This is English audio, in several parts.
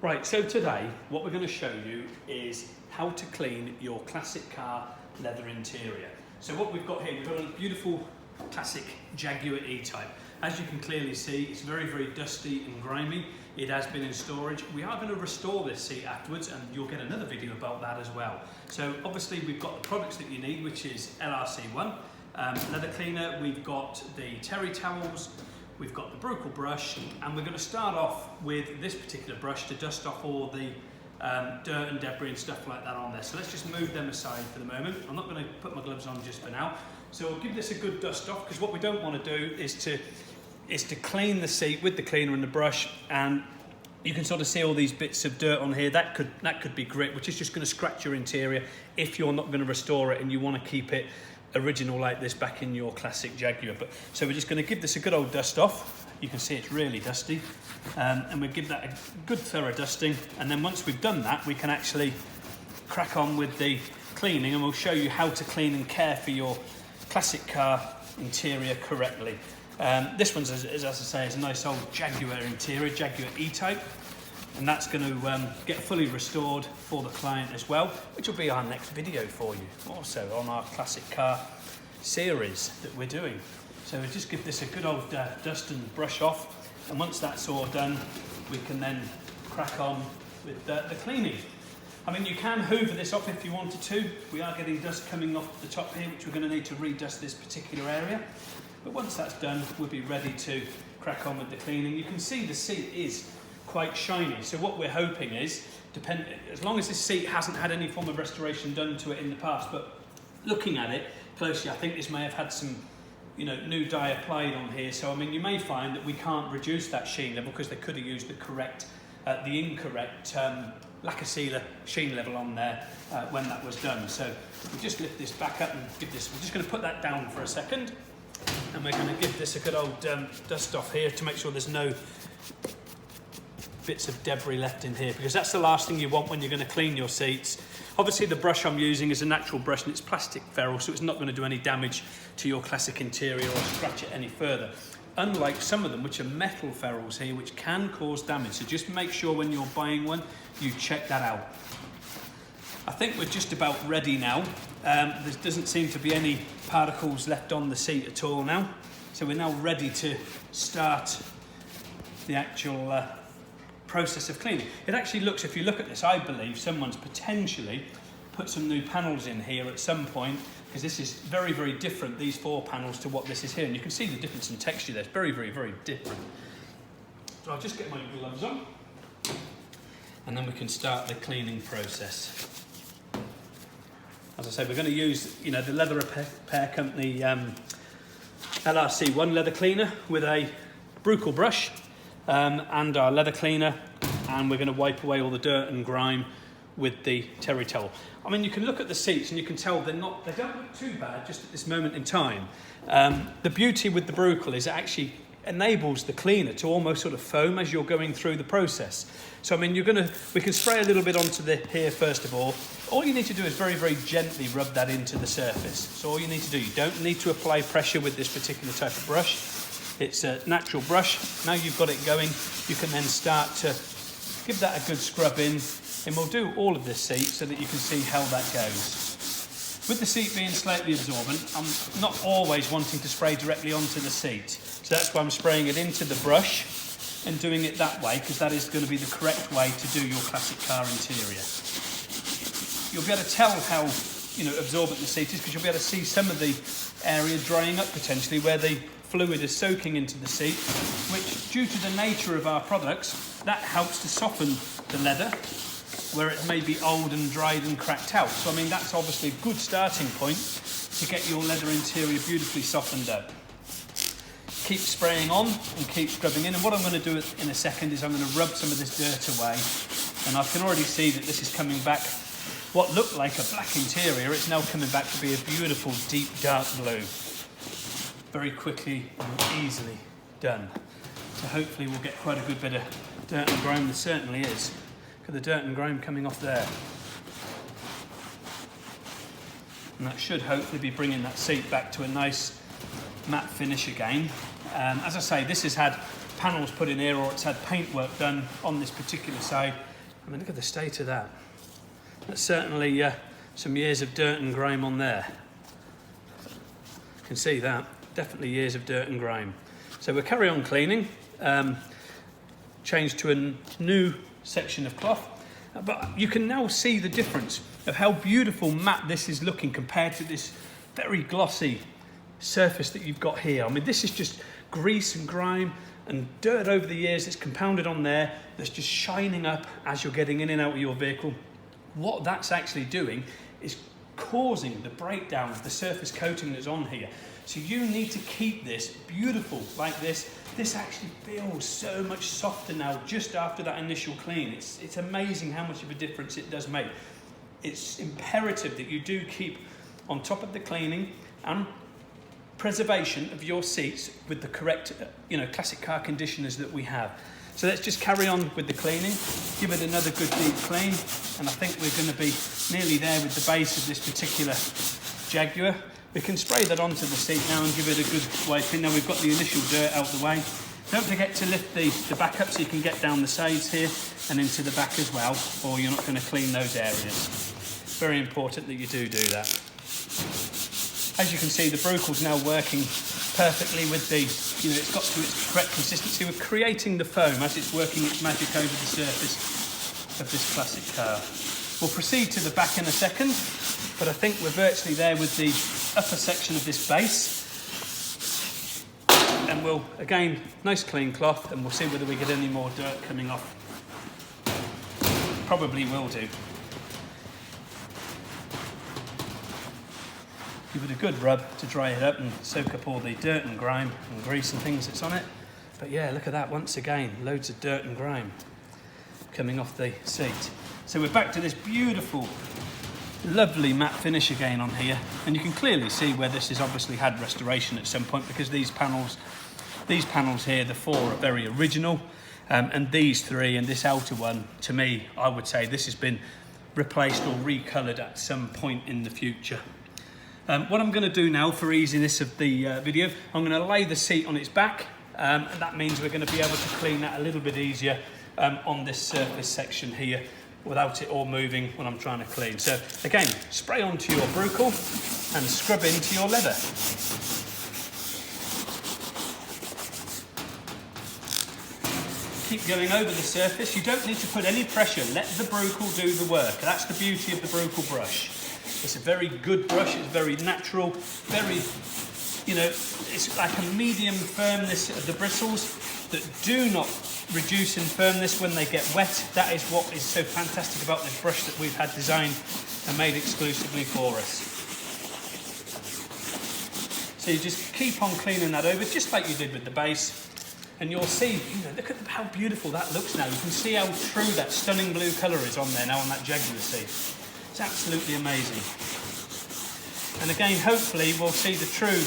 Right, so today what we're going to show you is how to clean your classic car leather interior. So what we've got here, we've got a beautiful classic Jaguar E-Type. As you can clearly see, it's very, very dusty and grimy. It has been in storage. We are going to restore this seat afterwards, and you'll get another video about that as well. So obviously we've got the products that you need, which is LRC1, leather cleaner, we've got the terry towels, we've got the Brucle Brush, and we're going to start off with this particular brush to dust off all the dirt and debris and stuff like that on there. So let's just move them aside for the moment. I'm not going to put my gloves on just for now. So we'll give this a good dust off, because what we don't want to do is to clean the seat with the cleaner and the brush, and you can sort of see all these bits of dirt on here. That could be grit, which is just going to scratch your interior if you're not going to restore it and you want to keep it original like this back in your classic Jaguar. So we're just going to give this a good old dust off. You can see it's really dusty, and we'll give that a good thorough dusting, and then once we've done that we can actually crack on with the cleaning, and we'll show you how to clean and care for your classic car interior correctly. This one's, as I say, is a nice old Jaguar interior, Jaguar E-Type, and that's going to get fully restored for the client as well, which will be our next video for you, also on our classic car series that we're doing. So we'll just give this a good old dust and brush off, and once that's all done, we can then crack on with the cleaning. I mean, you can hoover this off if you wanted to. We are getting dust coming off the top here, which we're going to need to redust this particular area. But once that's done, we'll be ready to crack on with the cleaning. You can see the seat is quite shiny. So what we're hoping is, as long as this seat hasn't had any form of restoration done to it in the past, but looking at it closely, I think this may have had some, new dye applied on here. So I mean, you may find that we can't reduce that sheen level because they could have used the incorrect lacquer sealer sheen level on there when that was done. So we just lift this back up and give this. We're just going to put that down for a second, and we're going to give this a good old dust off here to make sure there's no bits of debris left in here, because that's the last thing you want when you're going to clean your seats. Obviously the brush I'm using is a natural brush, and it's plastic ferrule, so it's not going to do any damage to your classic interior or scratch it any further, unlike some of them which are metal ferrules here, which can cause damage. So just make sure when you're buying one you check that out. I think we're just about ready now. There doesn't seem to be any particles left on the seat at all now, so we're now ready to start the actual process of cleaning. It actually looks, if you look at this, I believe someone's potentially put some new panels in here at some point, because this is very, very different, these four panels, to what this is here, and you can see the difference in texture there. It's very, very, very different. So I'll just get my gloves on, and then we can start the cleaning process. As I say, we're going to use, the Leather Repair Company LRC1 leather cleaner with a Brucle brush and our leather cleaner, and we're going to wipe away all the dirt and grime with the terry towel. I mean, you can look at the seats and you can tell they don't look too bad just at this moment in time. The beauty with the Brucle is it actually enables the cleaner to almost sort of foam as you're going through the process. So I mean, we can spray a little bit onto here first of all. All you need to do is very, very gently rub that into the surface. So all you need to do, you don't need to apply pressure with this particular type of brush. It's a natural brush. Now you've got it going, you can then start to give that a good scrub in, and we'll do all of this seat so that you can see how that goes. With the seat being slightly absorbent, I'm not always wanting to spray directly onto the seat. So that's why I'm spraying it into the brush and doing it that way, because that is going to be the correct way to do your classic car interior. You'll be able to tell how absorbent the seat is, because you'll be able to see some of the area drying up potentially where the fluid is soaking into the seat, which, due to the nature of our products, that helps to soften the leather where it may be old and dried and cracked out. So I mean, that's obviously a good starting point to get your leather interior beautifully softened up. Keep spraying on and keep scrubbing in, and what I'm going to do in a second is I'm going to rub some of this dirt away, and I can already see that this is coming back. What looked like a black interior, it's now coming back to be a beautiful deep dark blue. Very quickly and easily done. So hopefully we'll get quite a good bit of dirt and grime. There certainly is. Look at the dirt and grime coming off there. And that should hopefully be bringing that seat back to a nice matte finish again. As I say, this has had panels put in here or it's had paint work done on this particular side. I mean, look at the state of that. That's certainly some years of dirt and grime on there. You can see that, definitely years of dirt and grime. So we'll carry on cleaning, change to a new section of cloth, but you can now see the difference of how beautiful matte this is looking compared to this very glossy surface that you've got here. I mean, this is just grease and grime and dirt over the years that's compounded on there, that's just shining up as you're getting in and out of your vehicle. What that's actually doing is causing the breakdown of the surface coating that's on here. So you need to keep this beautiful like this. This actually feels so much softer now just after that initial clean. It's amazing how much of a difference it does make. It's imperative that you do keep on top of the cleaning and preservation of your seats with the correct, classic car conditioners that we have. So let's just carry on with the cleaning, give it another good deep clean, and I think we're going to be nearly there with the base of this particular Jaguar. We can spray that onto the seat now and give it a good wipe in. Now we've got the initial dirt out the way. Don't forget to lift the back up so you can get down the sides here and into the back as well, or you're not going to clean those areas. Very important that you do that. As you can see, the Brucle's now working perfectly with the, it's got to its correct consistency. We're creating the foam as it's working its magic over the surface of this classic car. We'll proceed to the back in a second, but I think we're virtually there with the upper section of this base. And we'll, again, nice clean cloth, and we'll see whether we get any more dirt coming off. Probably will do. Give it a good rub to dry it up and soak up all the dirt and grime and grease and things that's on it. But yeah, look at that once again, loads of dirt and grime coming off the seat. So we're back to this beautiful, lovely matte finish again on here. And you can clearly see where this has obviously had restoration at some point, because these panels here, the four, are very original. And these three and this outer one, to me, I would say this has been replaced or recoloured at some point in the future. What I'm going to do now for easiness of the video, I'm going to lay the seat on its back, and that means we're going to be able to clean that a little bit easier on this surface section here without it all moving when I'm trying to clean. So again, spray onto your Brucle and scrub into your leather. Keep going over the surface. You don't need to put any pressure. Let the Brucle do the work. That's the beauty of the Brucle brush. It's a very good brush, it's very natural, very, it's like a medium firmness of the bristles that do not reduce in firmness when they get wet. That is what is so fantastic about this brush that we've had designed and made exclusively for us. So you just keep on cleaning that over, just like you did with the base, and you'll see, look at how beautiful that looks now. You can see how true that stunning blue colour is on there now on that Jaguar seat. It's absolutely amazing. And again, hopefully we'll see the true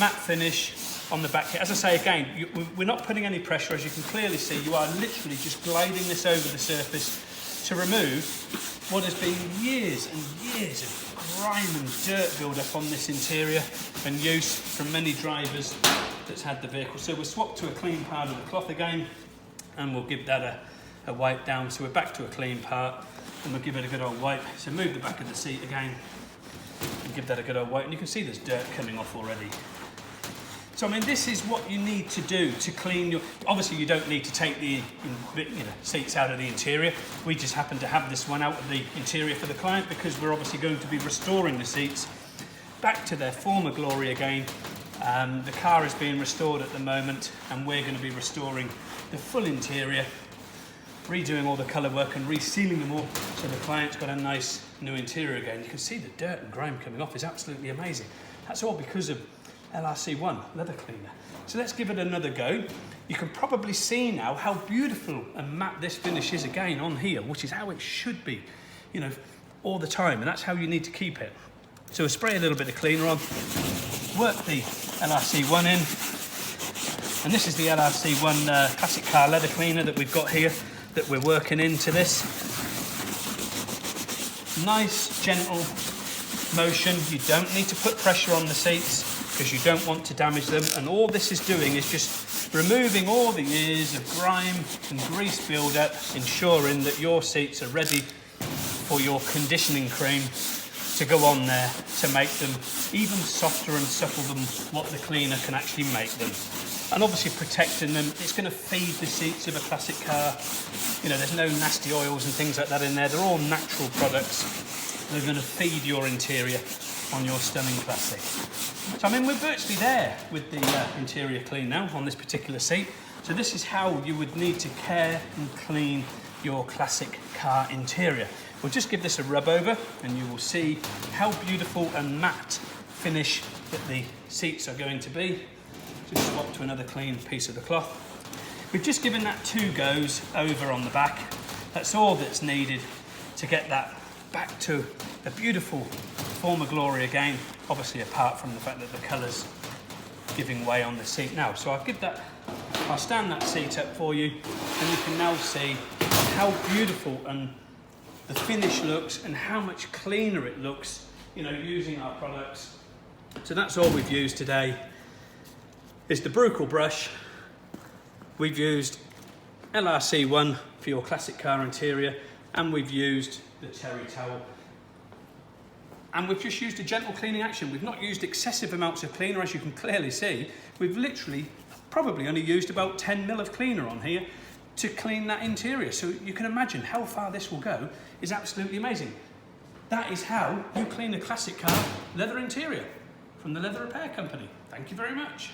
matte finish on the back here. As I say again, we're not putting any pressure. As you can clearly see, you are literally just gliding this over the surface to remove what has been years and years of grime and dirt build-up on this interior and use from many drivers that's had the vehicle. So we'll swap to a clean part of the cloth again, and we'll give that a wipe down. So we're back to a clean part, and we'll give it a good old wipe. So move the back of the seat again and give that a good old wipe, and you can see there's dirt coming off already. So I mean, this is what you need to do to clean your, obviously you don't need to take the seats out of the interior. We just happen to have this one out of the interior for the client because we're obviously going to be restoring the seats back to their former glory again. The car is being restored at the moment, and we're going to be restoring the full interior, redoing all the colour work and resealing them all so the client's got a nice new interior again. You can see the dirt and grime coming off is absolutely amazing. That's all because of LRC1 leather cleaner. So let's give it another go. You can probably see now how beautiful and matte this finish is again on here, which is how it should be, all the time, and that's how you need to keep it. So we'll spray a little bit of cleaner on, work the LRC1 in, and this is the LRC1 classic car leather cleaner that we've got here that we're working into this. Nice, gentle motion. You don't need to put pressure on the seats because you don't want to damage them, and all this is doing is just removing all the years of grime and grease build-up, ensuring that your seats are ready for your conditioning cream to go on there to make them even softer and supple than what the cleaner can actually make them. And obviously protecting them, it's going to feed the seats of a classic car. You know, there's no nasty oils and things like that in there. They're all natural products. They're going to feed your interior on your stunning classic. So I mean, we're virtually there with the interior clean now on this particular seat. So this is how you would need to care and clean your classic car interior. We'll just give this a rub over and you will see how beautiful and matte finish that the seats are going to be. Just swap to another clean piece of the cloth. We've just given that 2 goes over on the back. That's all that's needed to get that back to a beautiful former glory again, obviously apart from the fact that the colour's giving way on the seat now. So I'll stand that seat up for you and you can now see how beautiful and the finish looks and how much cleaner it looks, you know, using our products. So that's all we've used today. Is the Brucle Brush. We've used LRC1 for your classic car interior, and we've used the Terry Towel. And we've just used a gentle cleaning action. We've not used excessive amounts of cleaner, as you can clearly see. We've literally probably only used about 10 ml of cleaner on here to clean that interior. So you can imagine how far this will go is absolutely amazing. That is how you clean a classic car leather interior from the Leather Repair Company. Thank you very much.